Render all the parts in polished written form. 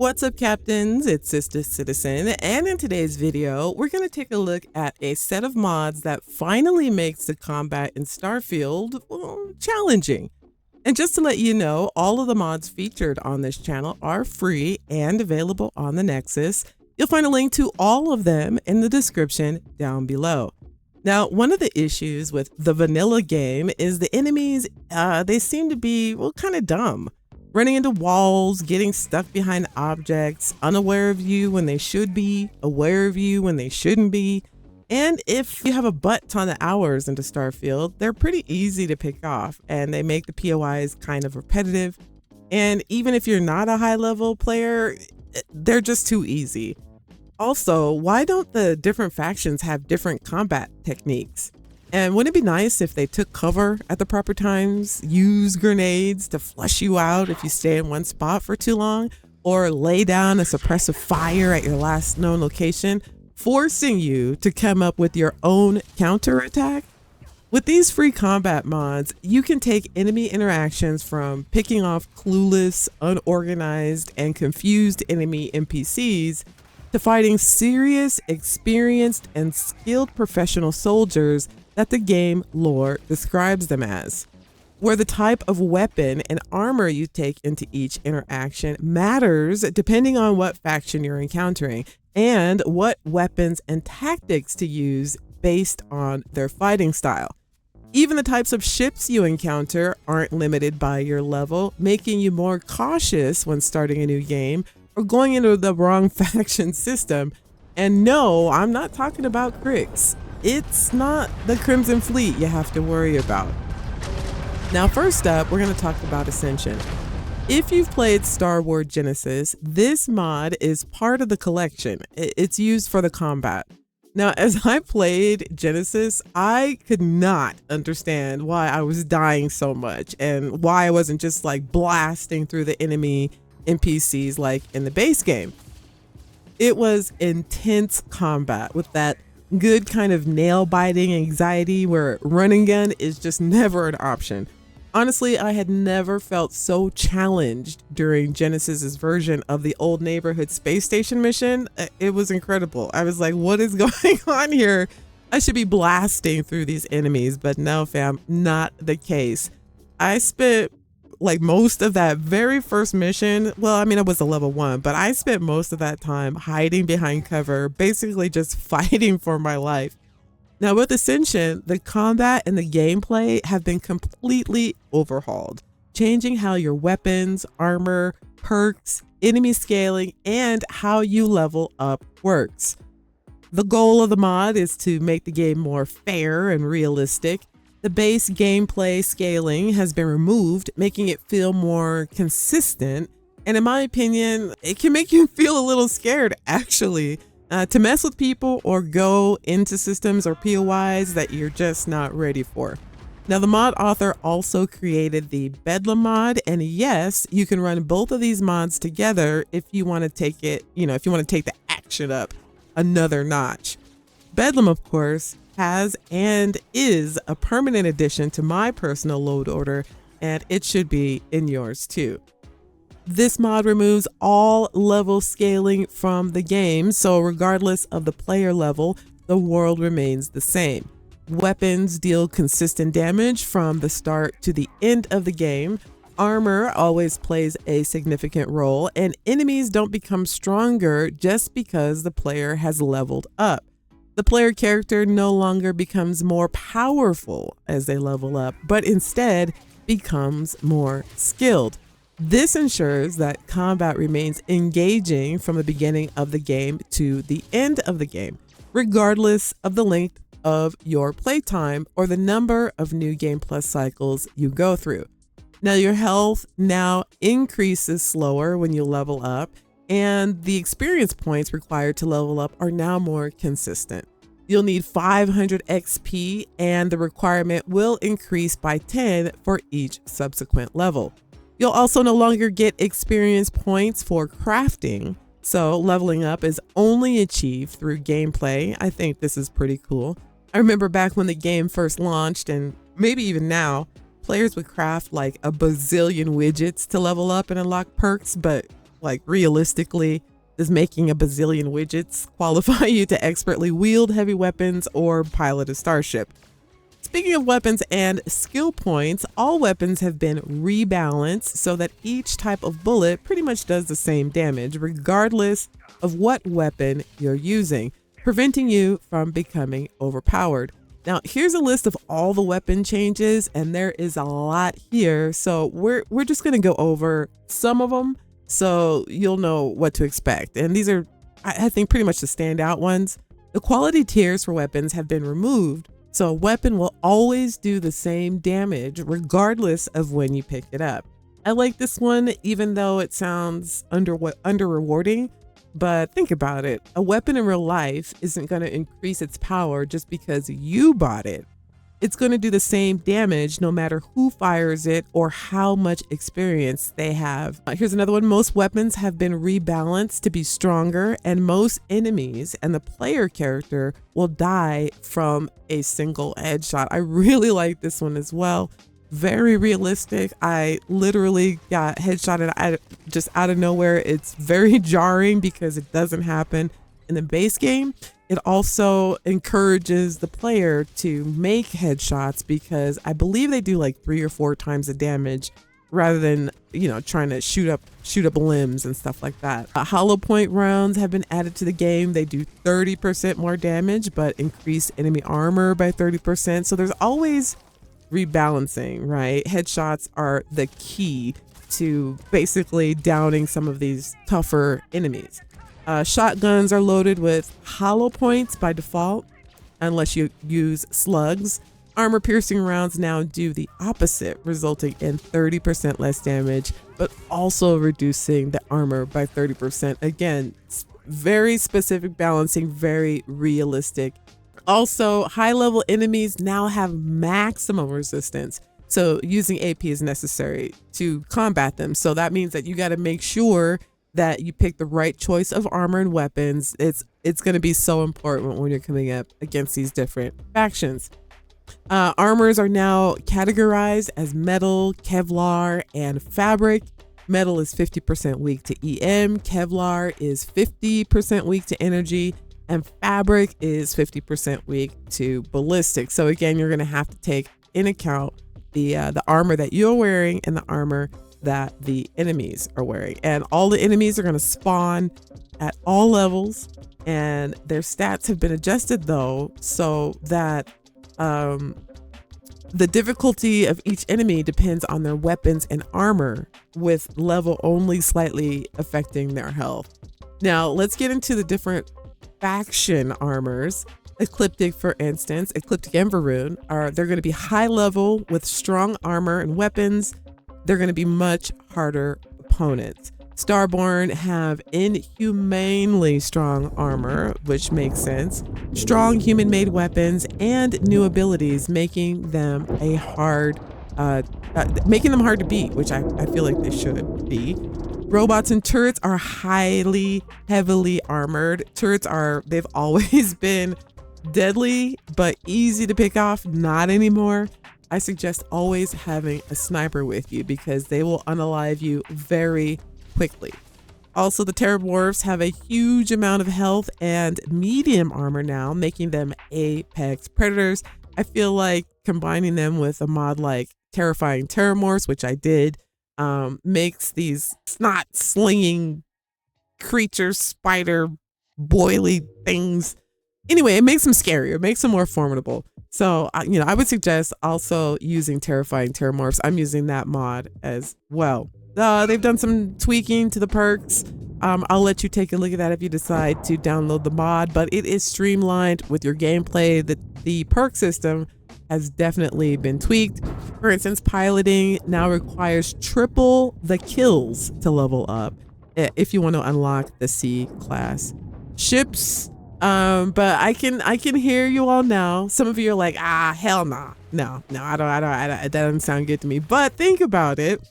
What's up, captains? It's Sista Citizen, and in today's video, we're going to take a look at a set of mods that finally makes the combat in Starfield, well, challenging. And just to let you know, all of the mods featured on this channel are free and available on the Nexus. You'll find a link to all of them in the description down below. Now, one of the issues with the vanilla game is the enemies, they seem to be, well, kind of dumb. Running into walls, getting stuck behind objects, unaware of you when they should be, aware of you when they shouldn't be. And if you have a butt ton of hours into Starfield, they're pretty easy to pick off, and they make the POIs kind of repetitive. And even if you're not a high level player, they're just too easy. Also, why don't the different factions have different combat techniques? And wouldn't it be nice if they took cover at the proper times, use grenades to flush you out if you stay in one spot for too long, or lay down a suppressive fire at your last known location, forcing you to come up with your own counterattack? With these free combat mods, you can take enemy interactions from picking off clueless, unorganized, and confused enemy NPCs to fighting serious, experienced, and skilled professional soldiers that the game lore describes them as. Where the type of weapon and armor you take into each interaction matters depending on what faction you're encountering and what weapons and tactics to use based on their fighting style. Even the types of ships you encounter aren't limited by your level, making you more cautious when starting a new game or going into the wrong faction system. And no, I'm not talking about Crix. It's not the Crimson Fleet you have to worry about. Now, first up, we're going to talk about Ascension. If you've played Star Wars Genesis, this mod is part of the collection. It's used for the combat. Now, as I played Genesis, I could not understand why I was dying so much and why I wasn't just like blasting through the enemy NPCs like in the base game. It was intense combat with that good kind of nail-biting anxiety where run and gun is just never an option. Honestly, I had never felt so challenged during Genesis's version of the old neighborhood space station mission. It was incredible. I was like, what is going on here? I should be blasting through these enemies, but no, fam, not the case. I spent like most of that very first mission, well, I mean, I was a level 1, but I spent most of that time hiding behind cover, basically just fighting for my life. Now with Ascension, the combat and the gameplay have been completely overhauled, changing how your weapons, armor, perks, enemy scaling, and how you level up works. The goal of the mod is to make the game more fair and realistic. The base gameplay scaling has been removed, making it feel more consistent. And in my opinion, it can make you feel a little scared, actually, to mess with people or go into systems or POIs that you're just not ready for. Now, the mod author also created the Bedlam mod, and yes, you can run both of these mods together if you want to take it, if you want to take the action up another notch. Bedlam, of course, has and is a permanent addition to my personal load order, and it should be in yours too. This mod removes all level scaling from the game, so regardless of the player level, the world remains the same. Weapons deal consistent damage from the start to the end of the game. Armor always plays a significant role, and enemies don't become stronger just because the player has leveled up. The player character no longer becomes more powerful as they level up, but instead becomes more skilled. This ensures that combat remains engaging from the beginning of the game to the end of the game, regardless of the length of your playtime or the number of New Game Plus cycles you go through. Now, your health now increases slower when you level up, and the experience points required to level up are now more consistent. You'll need 500 XP, and the requirement will increase by 10 for each subsequent level. You'll also no longer get experience points for crafting, so leveling up is only achieved through gameplay. I think this is pretty cool. I remember back when the game first launched, and maybe even now, players would craft like a bazillion widgets to level up and unlock perks, but like realistically, does making a bazillion widgets qualify you to expertly wield heavy weapons or pilot a starship? Speaking of weapons and skill points, all weapons have been rebalanced so that each type of bullet pretty much does the same damage, regardless of what weapon you're using, preventing you from becoming overpowered. Now, here's a list of all the weapon changes, and there is a lot here. So we're just going to go over some of them so you'll know what to expect. And these are, I think, pretty much the standout ones. The quality tiers for weapons have been removed, so a weapon will always do the same damage regardless of when you pick it up. I like this one, even though it sounds under rewarding. But think about it. A weapon in real life isn't going to increase its power just because you bought it. It's going to do the same damage no matter who fires it or how much experience they have. Here's another one. Most weapons have been rebalanced to be stronger, and most enemies and the player character will die from a single headshot. I really like this one as well. Very realistic. I literally got headshotted just out of nowhere. It's very jarring because it doesn't happen in the base game. It also encourages the player to make headshots because I believe they do like 3 or 4 times the damage rather than, you know, trying to shoot up limbs and stuff like that. Hollow point rounds have been added to the game. They do 30% more damage, but increase enemy armor by 30%. So there's always rebalancing, right? Headshots are the key to basically downing some of these tougher enemies. Shotguns are loaded with hollow points by default, unless you use slugs. Armor piercing rounds now do the opposite, resulting in 30% less damage, but also reducing the armor by 30%. Again, very specific balancing, very realistic. Also, high-level enemies now have maximum resistance, so using AP is necessary to combat them. So that means that you got to make sure that you pick the right choice of armor and weapons. It's going to be so important when you're coming up against these different factions. Armors are now categorized as metal, Kevlar, and fabric. Metal is 50% weak to EM, Kevlar is 50% weak to energy, and fabric is 50% weak to ballistic. So again, you're going to have to take in account the armor that you're wearing and the armor that the enemies are wearing. And all the enemies are going to spawn at all levels, and their stats have been adjusted though, so that the difficulty of each enemy depends on their weapons and armor, with level only slightly affecting their health. Now let's get into the different faction armors. Ecliptic, for instance, Ecliptic and Varun they're going to be high level with strong armor and weapons. They're going to be much harder opponents. Starborn have inhumanely strong armor, which makes sense, strong human-made weapons, and new abilities, making them hard to beat, which I feel like they should be. Robots and turrets are heavily armored. Turrets they've always been deadly, but easy to pick off. Not anymore. I suggest always having a sniper with you because they will unalive you very quickly. Also, the Terramorphs have a huge amount of health and medium armor now, making them apex predators. I feel like combining them with a mod like Terrifying Terramorphs, which I did, makes these snot slinging creatures, spider boily things. Anyway, it makes them scarier, it makes them more formidable. So, I would suggest also using Terrifying Terramorphs. I'm using that mod as well. They've done some tweaking to the perks. I'll let you take a look at that if you decide to download the mod, but it is streamlined with your gameplay. The perk system has definitely been tweaked. For instance, piloting now requires triple the kills to level up if you want to unlock the C class ships. But I can hear you all now. Some of you are like, hell nah. No, I don't, that doesn't sound good to me. But think about it.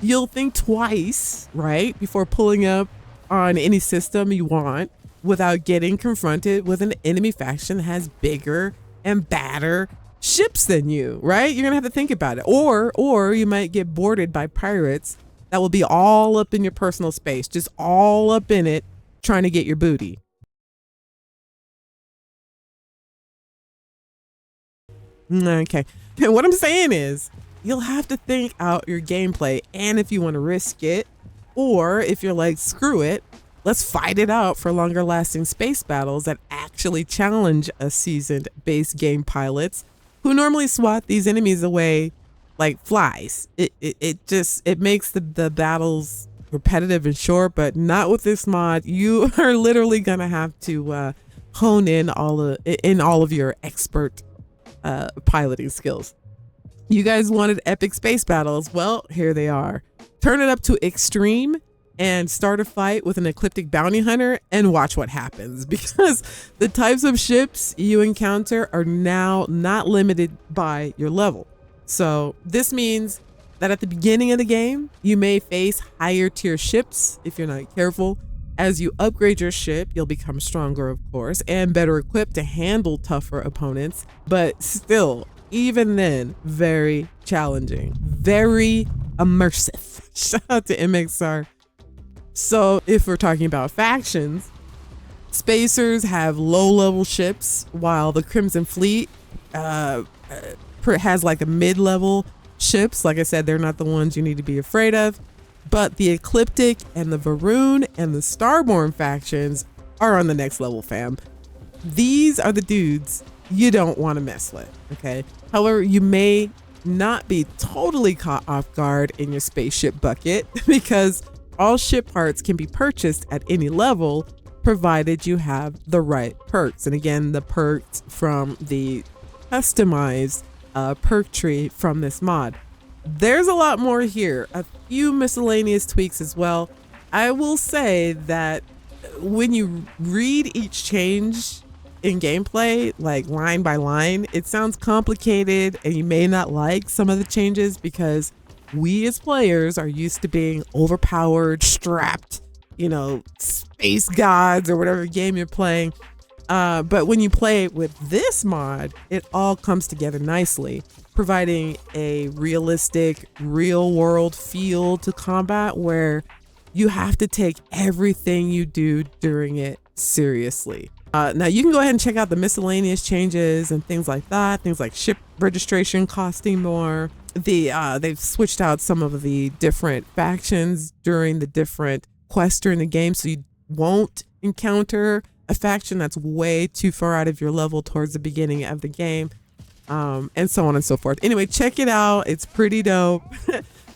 You'll think twice, right, before pulling up on any system you want without getting confronted with an enemy faction that has bigger and badder ships than you, right? You're gonna have to think about it. Or you might get boarded by pirates that will be all up in your personal space, just all up in it, trying to get your booty. Okay. And what I'm saying is you'll have to think out your gameplay, and if you want to risk it, or if you're like, screw it, let's fight it out for longer lasting space battles that actually challenge a seasoned base game pilots who normally swat these enemies away like flies. It makes the battles repetitive and short, but not with this mod. You are literally gonna have to hone in all of your expert piloting skills. You guys wanted epic space battles. Well, here they are. Turn it up to extreme and start a fight with an ecliptic bounty hunter and watch what happens, because the types of ships you encounter are now not limited by your level. So this means that at the beginning of the game, you may face higher tier ships if you're not careful. As you upgrade your ship, you'll become stronger, of course, and better equipped to handle tougher opponents, but still, even then, very challenging, very immersive. Shout out to MXR. So if we're talking about factions, Spacers have low-level ships, while the Crimson Fleet has like a mid-level ships. Like I said, they're not the ones you need to be afraid of. But the Ecliptic and the Varun and the Starborn factions are on the next level, fam. These are the dudes you don't want to mess with, okay? However, you may not be totally caught off guard in your spaceship bucket because all ship parts can be purchased at any level, provided you have the right perks. And again, the perks from the customized perk tree from this mod. There's a lot more here, a few miscellaneous tweaks as well. I will say that when you read each change in gameplay, like line by line, it sounds complicated and you may not like some of the changes because we as players are used to being overpowered, strapped, you know, space gods or whatever game you're playing. But when you play with this mod, it all comes together nicely, providing a realistic, real world feel to combat where you have to take everything you do during it seriously. Now you can go ahead and check out the miscellaneous changes and things like that, things like ship registration costing more. They've switched out some of the different factions during the different quests during the game, so you won't encounter a faction that's way too far out of your level towards the beginning of the game, and so on and so forth. Anyway, check it out. It's pretty dope.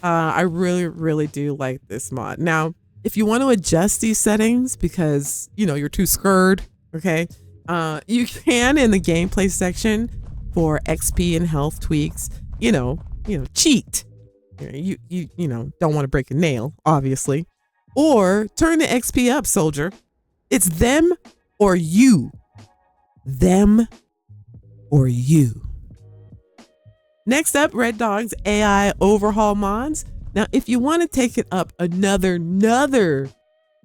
I really do like this mod. Now, if you want to adjust these settings because, you know, you're too scared, okay, you can in the gameplay section for XP and health tweaks, you know, cheat. You know, don't want to break a nail, obviously, or turn the XP up, soldier. It's them or you. Them or you. Next up, Red Dog's AI Overhaul mods. Now, if you want to take it up another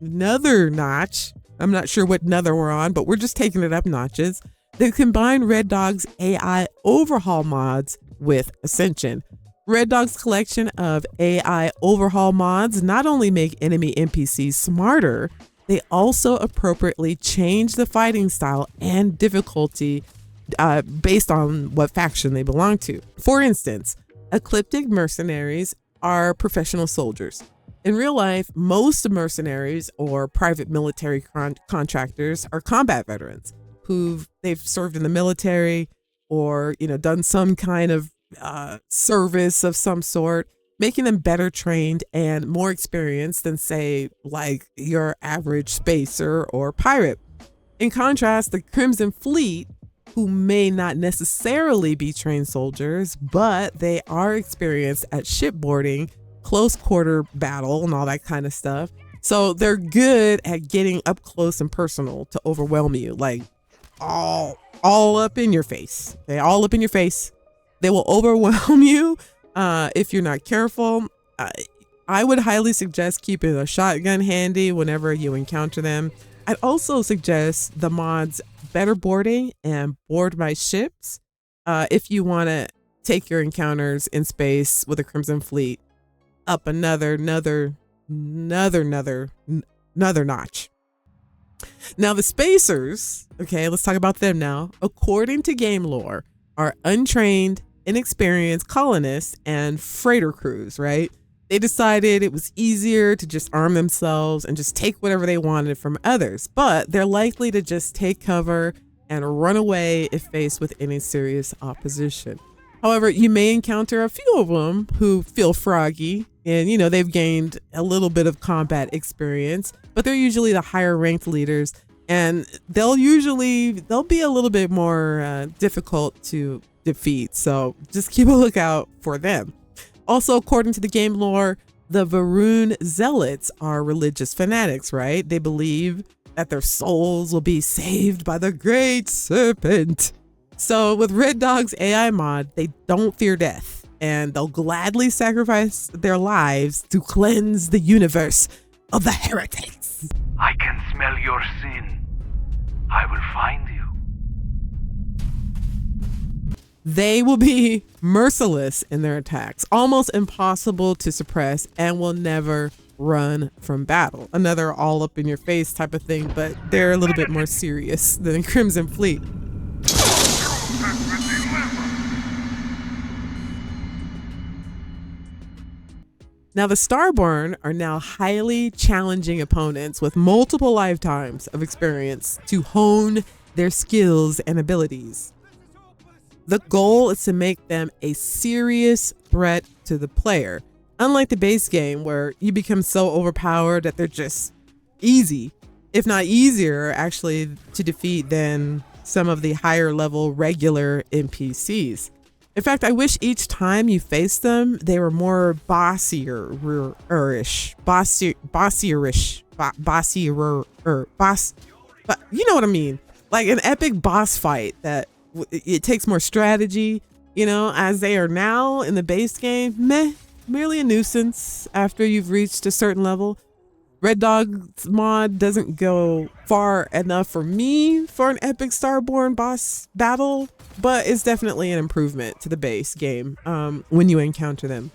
notch, I'm not sure what nother we're on, but we're just taking it up notches. They combine Red Dog's AI Overhaul mods with Ascension. Red Dog's collection of AI Overhaul mods not only make enemy NPCs smarter, they also appropriately change the fighting style and difficulty based on what faction they belong to. For instance, Ecliptic mercenaries are professional soldiers. In real life, most mercenaries or private military contractors are combat veterans they've served in the military or, you know, done some kind of service of some sort, making them better trained and more experienced than, say, like your average spacer or pirate. In contrast, the Crimson Fleet, who may not necessarily be trained soldiers, but they are experienced at shipboarding, close quarter battle, and all that kind of stuff. So they're good at getting up close and personal to overwhelm you, like all up in your face. Okay, all up in your face. They will overwhelm you if you're not careful. I would highly suggest keeping a shotgun handy whenever you encounter them. I'd also suggest the mods Better Boarding and Board My Ships if you want to take your encounters in space with a Crimson Fleet up another notch. Now the spacers, okay, let's talk about them now. According to game lore, are untrained, inexperienced colonists and freighter crews, right? They decided it was easier to just arm themselves and just take whatever they wanted from others, but they're likely to just take cover and run away if faced with any serious opposition. However, you may encounter a few of them who feel froggy and, you know, they've gained a little bit of combat experience, but they're usually the higher ranked leaders, and they'll be a little bit more difficult to defeat. So just keep a lookout for them. Also, according to the game lore, the Varun zealots are religious fanatics, right? They believe that their souls will be saved by the great serpent. So with Red Dog's AI mod, they don't fear death, and they'll gladly sacrifice their lives to cleanse the universe of the heretics. I can smell your sin. I will find you. They will be merciless in their attacks, almost impossible to suppress, and will never run from battle. Another all up in your face type of thing, but they're a little bit more serious than Crimson Fleet. Now the Starborn are now highly challenging opponents with multiple lifetimes of experience to hone their skills and abilities. The goal is to make them a serious threat to the player. Unlike the base game where you become so overpowered that they're just easy, if not easier actually to defeat than some of the higher level regular NPCs. In fact, I wish each time you faced them, they were more bossier-ish, but you know what I mean? Like an epic boss fight that it takes more strategy, you know, as they are now in the base game, merely a nuisance after you've reached a certain level. Red Dog's mod doesn't go far enough for me for an epic Starborn boss battle, but it's definitely an improvement to the base game when you encounter them.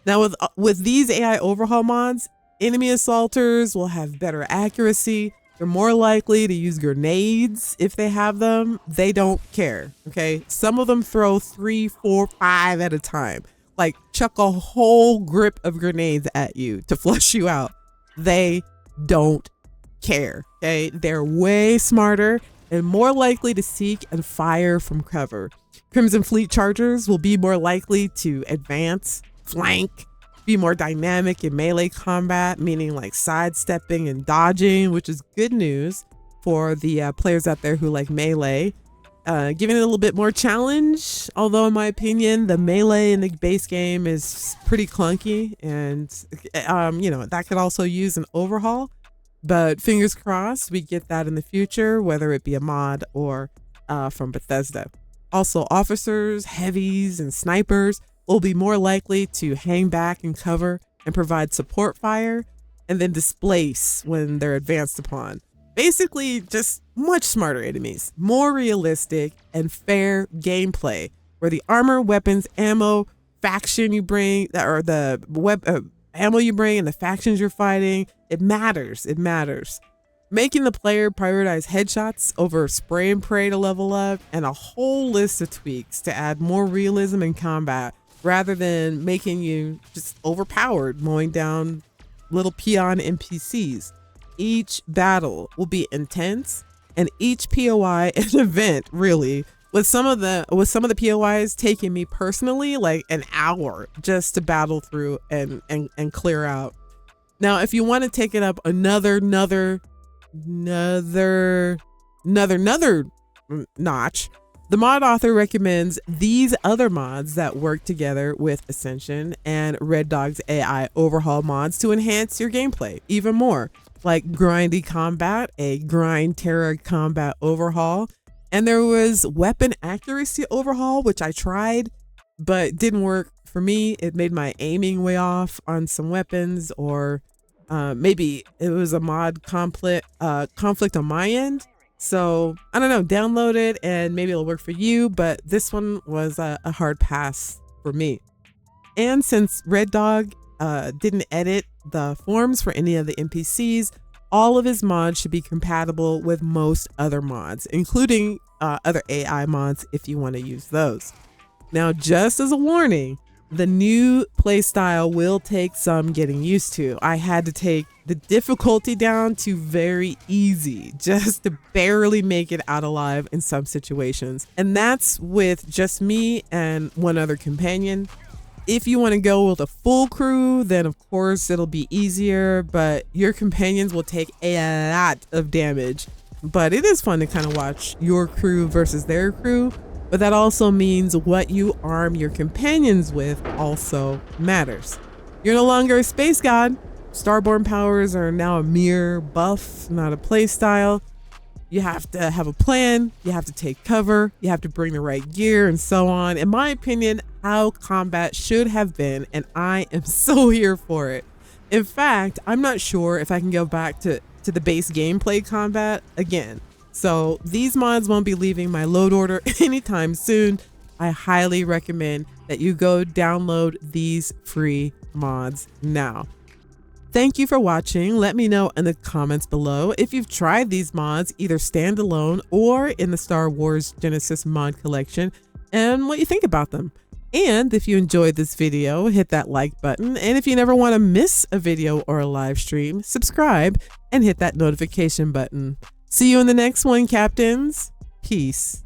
Now with these AI overhaul mods, enemy assaulters will have better accuracy. They're more likely to use grenades if they have them. They don't care, okay? Some of them throw 3, 4, 5 at a time. Like chuck a whole grip of grenades at you to flush you out. They don't care, okay? They're way smarter and more likely to seek and fire from cover. Crimson Fleet Chargers will be more likely to advance, flank, be more dynamic in melee combat, meaning like sidestepping and dodging, which is good news for the players out there who like melee. Giving it a little bit more challenge, although in my opinion, the melee in the base game is pretty clunky, and you know, that could also use an overhaul, but fingers crossed we get that in the future, whether it be a mod or from Bethesda. Also, officers, heavies, and snipers will be more likely to hang back and cover and provide support fire and then displace when they're advanced upon. Basically, just much smarter enemies, more realistic and fair gameplay, where the armor, weapons, ammo, faction you bring, or the ammo you bring and the factions you're fighting, it matters. It matters. Making the player prioritize headshots over spray and pray to level up, and a whole list of tweaks to add more realism in combat, rather than making you just overpowered mowing down little peon NPCs. Each battle will be intense, and each POI an event, really, with some of the POIs taking me personally like an hour just to battle through and clear out. Now, if you want to take it up another notch, the mod author recommends these other mods that work together with Ascension and Red Dog's AI overhaul mods to enhance your gameplay even more, like Grindy Combat, a Grind Terror combat overhaul, and there was Weapon Accuracy overhaul, which I tried, but didn't work for me. It made my aiming way off on some weapons, or maybe it was a mod conflict on my end. So I don't know, download it and maybe it'll work for you, but this one was a hard pass for me. And since Red Dog didn't edit the forms for any of the NPCs, all of his mods should be compatible with most other mods, including other AI mods if you want to use those. Now, just as a warning, the new playstyle will take some getting used to. I had to take the difficulty down to very easy just to barely make it out alive in some situations. And that's with just me and one other companion. If you want to go with a full crew, then of course it'll be easier, but your companions will take a lot of damage. But it is fun to kind of watch your crew versus their crew. But that also means what you arm your companions with also matters. You're no longer a space god. Starborn powers are now a mere buff, not a playstyle. You have to have a plan, you have to take cover, you have to bring the right gear and so on. In my opinion, how combat should have been, and I am so here for it. In fact, I'm not sure if I can go back to the base gameplay combat again. So these mods won't be leaving my load order anytime soon. I highly recommend that you go download these free mods now. Thank you for watching. Let me know in the comments below if you've tried these mods either standalone or in the Star Wars Genesis mod collection and what you think about them. And if you enjoyed this video, hit that like button. And if you never want to miss a video or a live stream, subscribe and hit that notification button. See you in the next one, Captains. Peace.